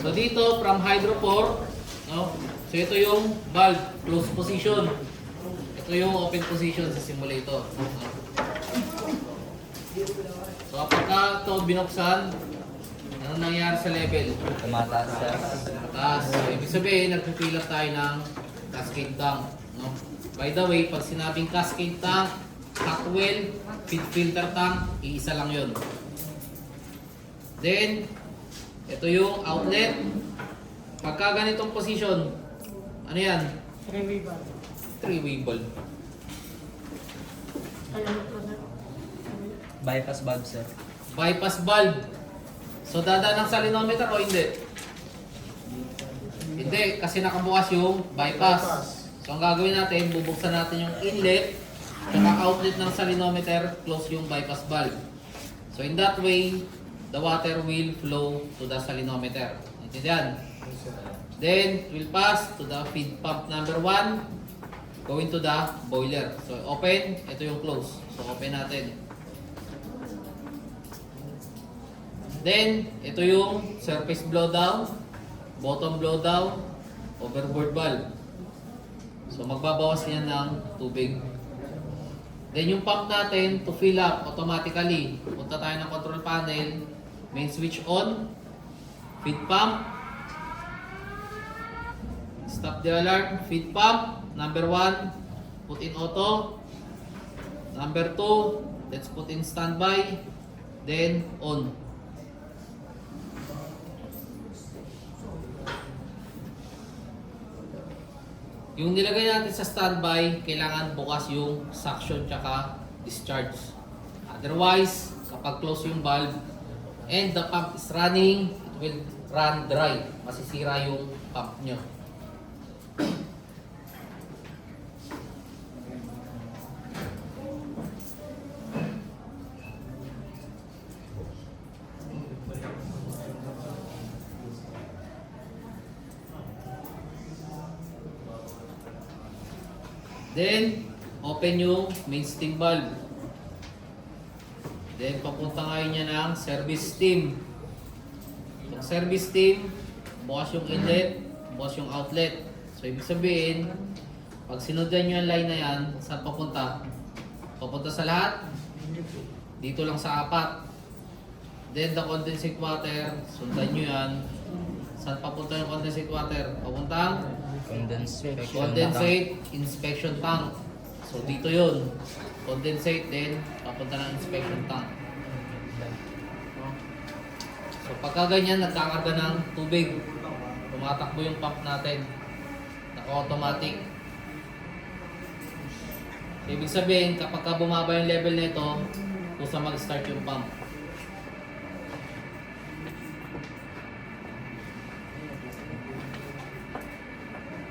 So dito, from hydro 4, no? So ito yung valve, close position. Ito yung open position sa simulator. No? So kapag ito binuksan, ano nangyari sa level? Tumataas siya. Taas. So ibig sabihin, nagpipill up tayo ng cascade tank. No? By the way, pag sinabing cascade tank, hot well, feed filter tank, iisa lang yun. Then, ito yung outlet. Pagka ganitong position, ano yan? Three-way valve. Three-way valve. Alam mo na. Bypass valve, sir. Bypass valve. So, dadaan ng salinometer o hindi? Hindi, kasi nakabukas yung bypass. So, ang gagawin natin, bubuksan natin yung inlet at outlet ng salinometer, close yung bypass valve. So, in that way, the water will flow to the salinometer. Intindihan? Then, it will pass to the feed pump number 1, going to the boiler. So, open. Ito yung close. So, open natin. Then, ito yung surface blowdown, bottom blowdown, overboard valve. So, magbabawas yan ng tubig. Then, yung pump natin to fill up automatically. Punta tayo ng control panel, main switch on, feed pump, stop the alarm, feed pump, number 1, put in auto, number 2, let's put in standby, then on. Yung nilagay natin sa standby, kailangan bukas yung suction tsaka discharge. Otherwise, kapag close yung valve and the pump is running, it will run dry. Masisira yung pump nyo. Then, open yung main steam valve. Then, papunta ngayon niya ng service steam. Yung service steam, bukas yung inlet, bukas yung outlet. So, ibig sabihin, pag sinundan nyo yung line na yan, saan papunta? Papunta sa lahat? Dito lang sa 4. Then, the condensate water, sundan nyo yan. Saan papunta yung condensate water? Papuntang? Condensate inspection tank. So dito yun. Condensate din, papunta ng inspection tank. So pagka ganyan, nagkakarga ng tubig. Tumatakbo yung pump natin. Naka-automatic. So, ibig sabihin, kapag ka bumaba yung level nito, kusa mag-start yung pump.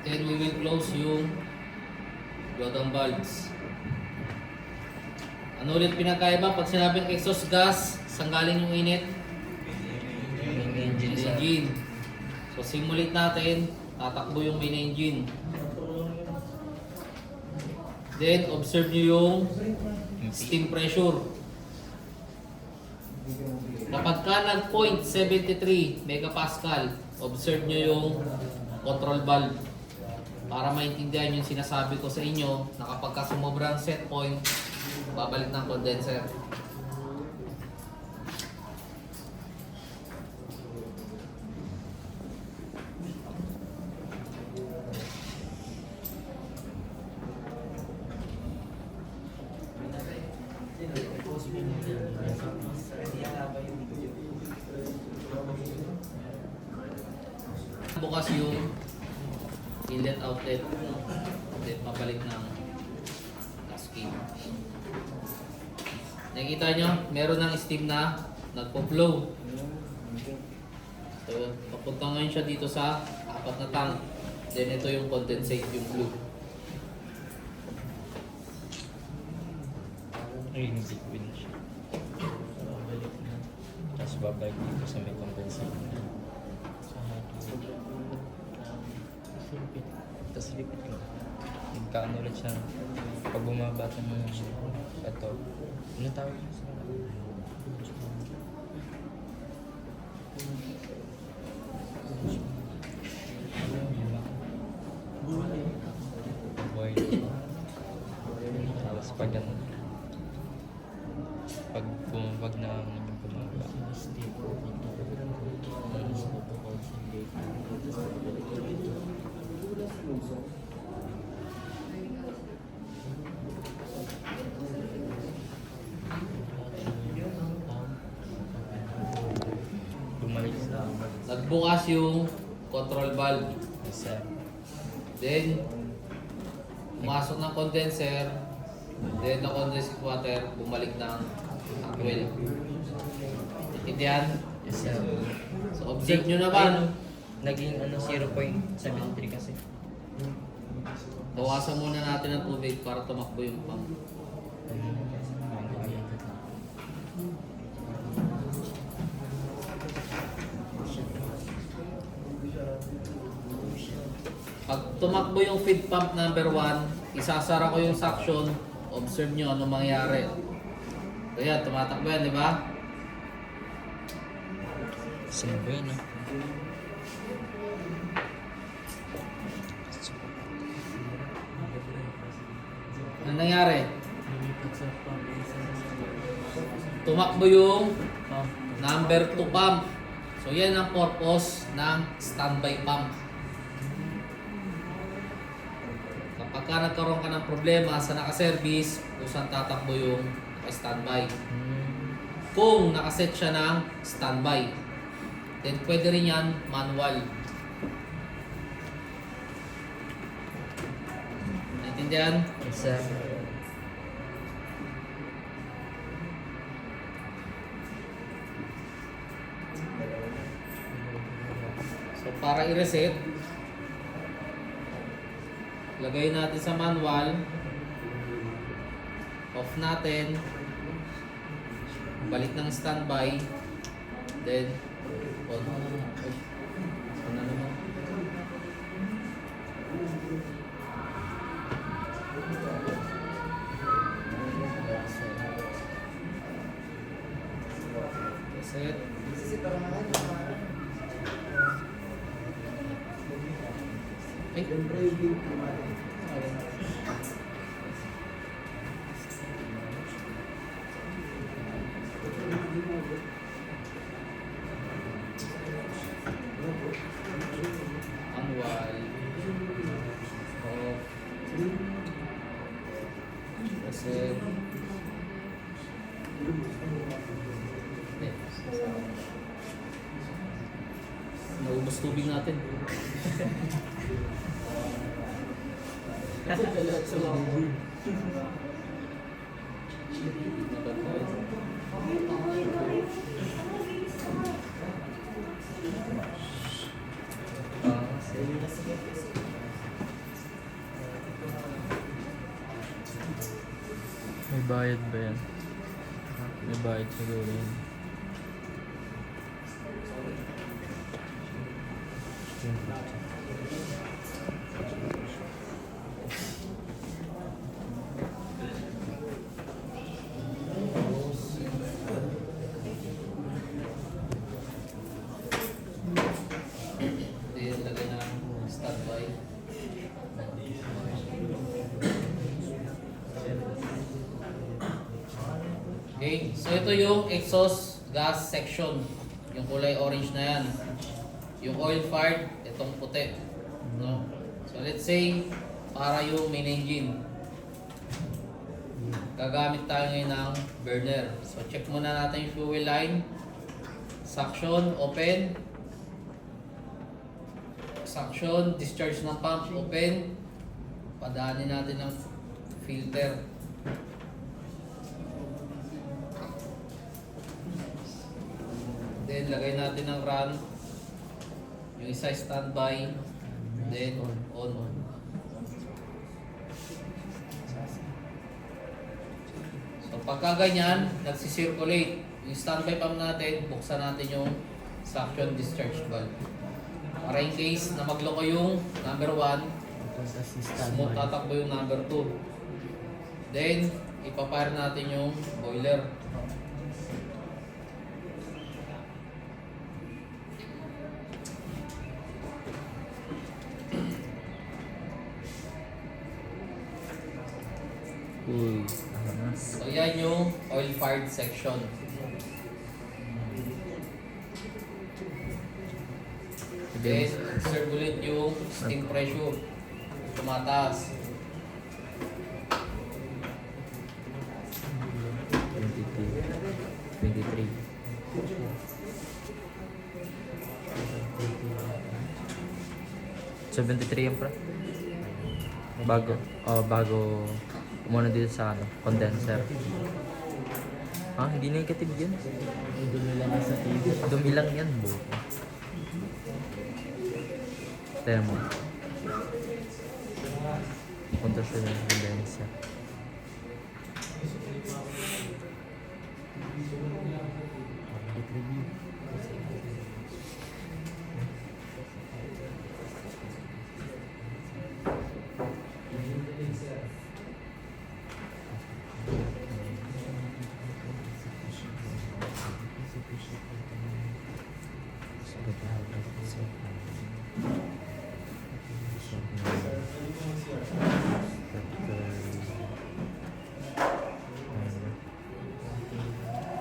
Then we will close yung blowdown valves. Ano ulit pinagkaiba? Pag sinabing exhaust gas, saan galing yung init? Main engine, sir. Engine. So simulate natin, tatakbo yung main engine. Then observe nyo yung steam pressure. Kapag ka nag 0.73 megapascal, observe nyo yung control valve. Para maintindihan yung sinasabi ko sa inyo na kapag ka sumobra ang set point, babalik ng condenser. Bukas yung inlet outlet, then pabalik ng cascade. Nakikita nyo, meron ng steam na nagpo-flow. So, papunta ngayon siya dito sa 4 na tank. Then ito yung condensate, yung blue. Ayun, liquid na siya. Tapos babalik dito sa may condensate. Tapos lipit ko. Nagkaano ulit siya. Pag bumabata mo yung ito. Ano tawag niya sa Bumalik sa Nagbukas yung control valve. isa. Then, pumasok ng condenser. Then, the condensed water, bumalik ng fuel. Intindihan? Isa. So, observe nyo naman. Naging 0.73 kasi. Bawasan muna natin ang tubig para tumakbo yung pump. Pag tumakbo yung feed pump number 1, isasara ko yung suction. Observe nyo anong mangyari. So yan, tumatakbo yan, di ba? Sino ba yun, ah? Ano nangyari? Tumakbo yung number 2 pump. So yan ang purpose ng standby pump. Kapag ka nagkaroon ka ng problema sa naka-service, kusang tatakbo yung naka-standby. Kung nakaset siya ng standby, then pwede rin yan manual. Naintindihan? Isa. So para i-reset, lagay natin sa manual, off natin, balik ng standby, then on. Ay, on na naman. Reset. Ay, manual, off, reset. Naubos tubig natin. May bayad ba yan? May bayad siguro yan. Then, lagay na standby. Okay, so ito yung exhaust gas section. Yung kulay orange na yan. Yung oil fired, itong puti. No? So let's say, para yung main engine. Gagamit tayo ngayon ng burner. So check muna natin yung fuel line. Suction, open. Suction, discharge ng pump, open. Padaanin natin ng filter. Then, lagay natin ng run. Yung isa standby. Then, on. So, pagka ganyan, nagsisirculate. Yung standby pump natin, buksan natin yung suction discharge valve. Para in case na magloko yung number 1, smooth tatakbo yung number 2. Then, ipapire natin yung boiler. Uy. So yan yung oil fired section. Then, circulate yung steam pressure. Tumataas. 23. $73 yan, pre. Bago umano dito sa condenser. Hindi negative yan. Dumi lang sa TV. Dumi lang yan, bo. Tignan mo. Punta siya ng condenser. Review.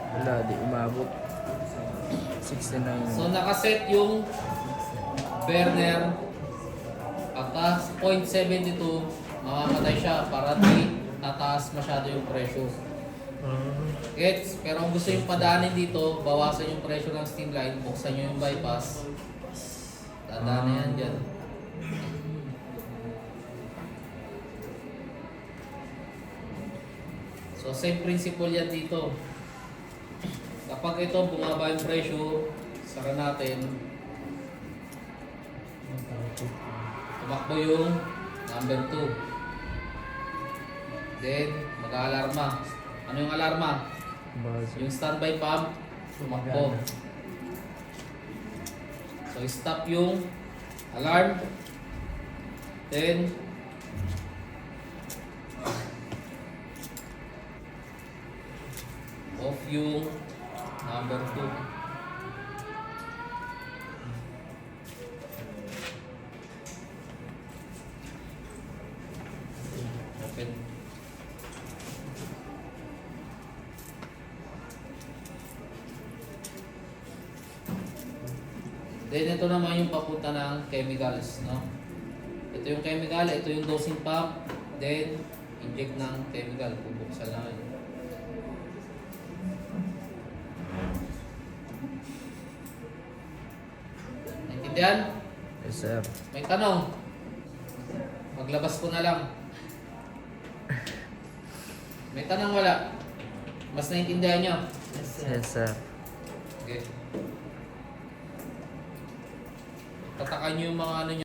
Wala, di umabot. 69. So, nakaset yung burner. Pagka 0.72, mamamatay siya para di tataas masyado yung pressure. Gets? Pero kung gusto yung padaanin dito, bawasan yung pressure ng steam line, buksan nyo yung bypass. Dadaan yan dyan. So, same principle yan dito. Kapag ito bumaba yung pressure, sara natin. Tumakbo yung number 2. Then, mag-aalarma. Ano yung alarma? Yung standby pump, tumakbo. So, stop yung alarm. Then, off yung number 2. Open. Then ito naman yung papunta ng chemicals, no? Ito yung chemical, ito yung dosing pump, then inject ng chemical, bubuksan lang yun. Naintindihan? Yes, sir. May tanong? Maglabas ko na lang. May tanong wala? Mas naintindihan nyo? Yes, sir. Okay. Tatakan nyo yung mga ano nyo.